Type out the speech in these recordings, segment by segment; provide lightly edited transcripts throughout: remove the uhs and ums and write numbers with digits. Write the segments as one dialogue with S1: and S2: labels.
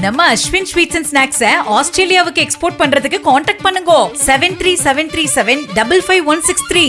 S1: நம்ம Ashwin sweets and ஸ்நாக்ஸை ஆஸ்திரேலியாவுக்கு export பண்றதுக்கு காண்டாக்ட் பண்ணுங்க 7373755163.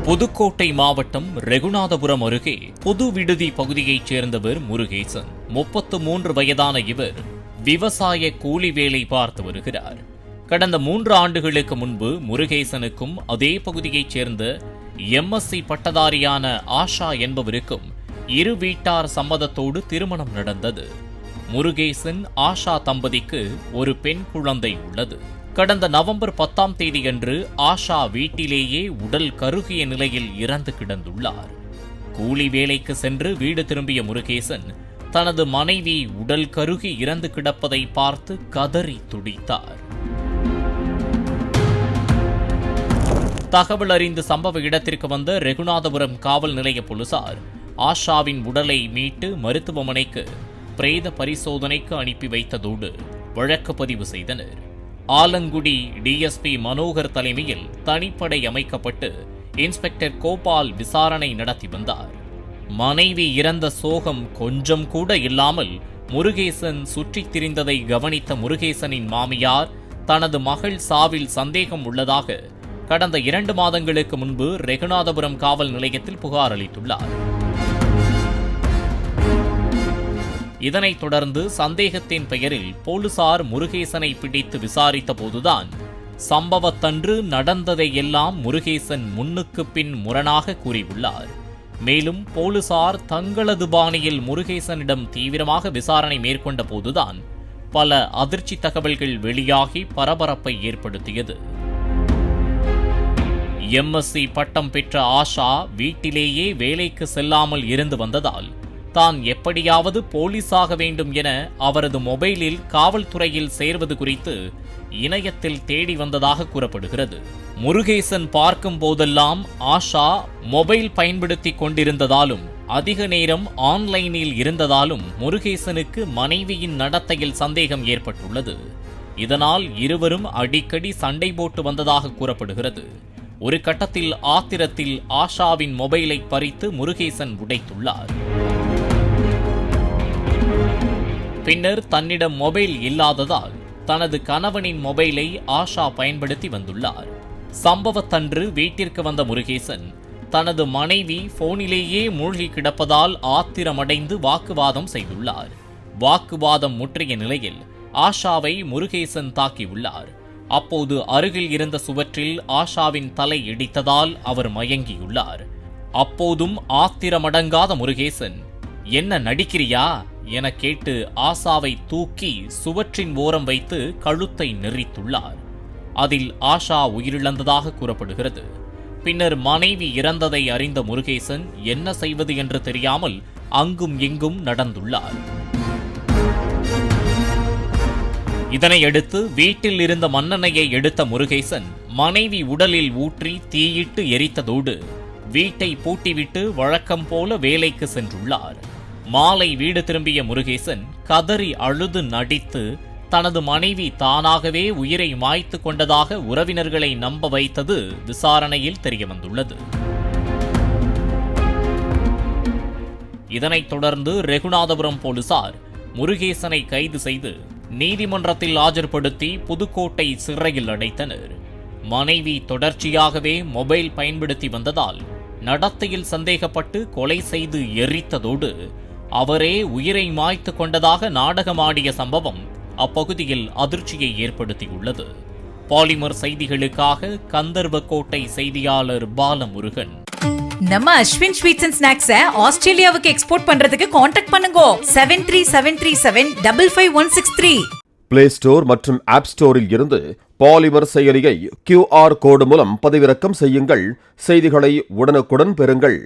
S2: புதுக்கோட்டை மாவட்டம் ரெகுநாதபுரம் அருகே புது விடுதி பகுதியைச் சேர்ந்தவர் முருகேசன். 33 வயதான இவர் விவசாய கூலி வேலை பார்த்து வருகிறார். கடந்த 3 ஆண்டுகளுக்கு முன்பு முருகேசனுக்கும் அதே பகுதியைச் சேர்ந்த MSc பட்டதாரியான ஆஷா என்பவருக்கும் இரு வீட்டார் சம்மதத்தோடு திருமணம் நடந்தது. முருகேசன் ஆஷா தம்பதிக்கு ஒரு பெண் குழந்தை உள்ளது. கடந்த நவம்பர் 10ஆம் தேதியன்று ஆஷா வீட்டிலேயே உடல் கருகிய நிலையில் இறந்து கிடந்துள்ளார். கூலி வேலைக்கு சென்று வீடு திரும்பிய முருகேசன் தனது மனைவி உடல் கருகி இறந்து கிடப்பதை பார்த்து கதறி துடித்தார். தகவல் அறிந்து சம்பவ இடத்திற்கு வந்த ரெகுநாதபுரம் காவல் நிலைய போலீசார் ஆஷாவின் உடலை மீட்டு மருத்துவமனைக்கு பிரேத பரிசோதனைக்கு அனுப்பி வைத்ததோடு வழக்கு பதிவு செய்தனர். ஆலங்குடி DSP மனோகர் தலைமையில் தனிப்படை அமைக்கப்பட்டு இன்ஸ்பெக்டர் கோபால் விசாரணை நடத்தி வந்தார். மனைவி இறந்த சோகம் கொஞ்சம் கூட இல்லாமல் முருகேசன் சுற்றித் திரிந்ததை கவனித்த முருகேசனின் மாமியார் தனது மகள் சாவில் சந்தேகம் உள்ளதாக கடந்த 2 மாதங்களுக்கு முன்பு ரெகுநாதபுரம் காவல் நிலையத்தில் புகார் அளித்துள்ளார். இதனைத் தொடர்ந்து சந்தேகத்தின் பெயரில் போலீசார் முருகேசனை பிடித்து விசாரித்த போதுதான் சம்பவத்தன்று நடந்ததையெல்லாம் முருகேசன் முன்னுக்கு பின் முரணாக கூறியுள்ளார். மேலும் போலீசார் தங்களது பாணியில் முருகேசனிடம் தீவிரமாக விசாரணை மேற்கொண்ட போதுதான் பல அதிர்ச்சி தகவல்கள் வெளியாகி பரபரப்பை ஏற்படுத்தியது. MSc பட்டம் பெற்ற ஆஷா வீட்டிலேயே வேலைக்கு செல்லாமல் இருந்து வந்ததால் தான் எப்படியாவது போலீஸாக வேண்டும் என அவரது மொபைலில் காவல்துறையில் சேர்வது குறித்து இணையத்தில் தேடி வந்ததாக கூறப்படுகிறது. முருகேசன் பார்க்கும் போதெல்லாம் ஆஷா மொபைல் பயன்படுத்திக் கொண்டிருந்ததாலும் அதிக நேரம் ஆன்லைனில் இருந்ததாலும் முருகேசனுக்கு மனைவியின் நடத்தையில் சந்தேகம் ஏற்பட்டுள்ளது. இதனால் இருவரும் அடிக்கடி சண்டை போட்டு வந்ததாக கூறப்படுகிறது. ஒரு கட்டத்தில் ஆத்திரத்தில் ஆஷாவின் மொபைலை பறித்து முருகேசன் உடைத்துள்ளார். பின்னர் தன்னிடம் மொபைல் இல்லாததால் தனது கணவனின் மொபைலை ஆஷா பயன்படுத்தி வந்துள்ளார். சம்பவத்தன்று வீட்டிற்கு வந்த முருகேசன் தனது மனைவி போனிலேயே மூழ்கி கிடப்பதால் ஆத்திரமடைந்து வாக்குவாதம் செய்துள்ளார். வாக்குவாதம் முற்றிய நிலையில் ஆஷாவை முருகேசன் தாக்கியுள்ளார். அப்போது அருகில் இருந்த சுவற்றில் ஆஷாவின் தலை இடித்ததால் அவர் மயங்கியுள்ளார். அப்போதும் ஆத்திரமடங்காத முருகேசன், "என்ன நடிக்கிறியா?" என கேட்டு ஆஷாவை தூக்கி சுவற்றின் ஓரம் வைத்து கழுத்தை நெறித்துள்ளார். அதில் ஆஷா உயிரிழந்ததாக கூறப்படுகிறது. பின்னர் மனைவி இறந்ததை அறிந்த முருகேசன் என்ன செய்வது என்று தெரியாமல் அங்கும் இங்கும் நடந்துள்ளார். இதனையடுத்து வீட்டில் இருந்த மண்ணெண்ணெயை எடுத்த முருகேசன் மனைவி உடலில் ஊற்றி தீயிட்டு எரித்ததோடு வீட்டை பூட்டிவிட்டு வழக்கம் போல வேலைக்கு சென்றுள்ளார். மாலை வீடு திரும்பிய முருகேசன் கதறி அழுது நடித்து தனது மனைவி தானாகவே உயிரை மாய்த்து கொண்டதாக உறவினர்களை நம்ப வைத்தது விசாரணையில் தெரியவந்துள்ளது. இதனைத் தொடர்ந்து ரெகுநாதபுரம் போலீசார் முருகேசனை கைது செய்து நீதிமன்றத்தில் ஆஜர்படுத்தி புதுக்கோட்டை சிறையில் அடைத்தனர். மனைவி தொடர்ச்சியாகவே மொபைல் பயன்படுத்தி வந்ததால் நடத்தையில் சந்தேகப்பட்டு கொலை செய்து எரித்ததோடு அவரே உயிரை மாய்த்து கொண்டதாக நாடகமாடிய சம்பவம் அப்பகுதியில் அதிர்ச்சியை ஏற்படுத்தியுள்ளது. பாலிமர் செய்திகளுக்காக கந்தர்வக்கோட்டை செய்தியாளர் பாலமுருகன்.
S1: நம்ம அஸ்வின் ஸ்வீட்ஸ் அண்ட் ஸ்நாக்ஸை ஆஸ்திரேலியாவுக்கு எக்ஸ்போர்ட் பண்றதுக்கு காண்டாக்ட் பண்ணுங்க 7373755163.
S3: பிளே ஸ்டோர் மற்றும் ஆப் ஸ்டோரில் இருந்து பாலிமர் செயலியை QR கோடு மூலம் பதிவிறக்கம் செய்யுங்கள். செய்திகளை உடனுக்குடன் பெறுங்கள்.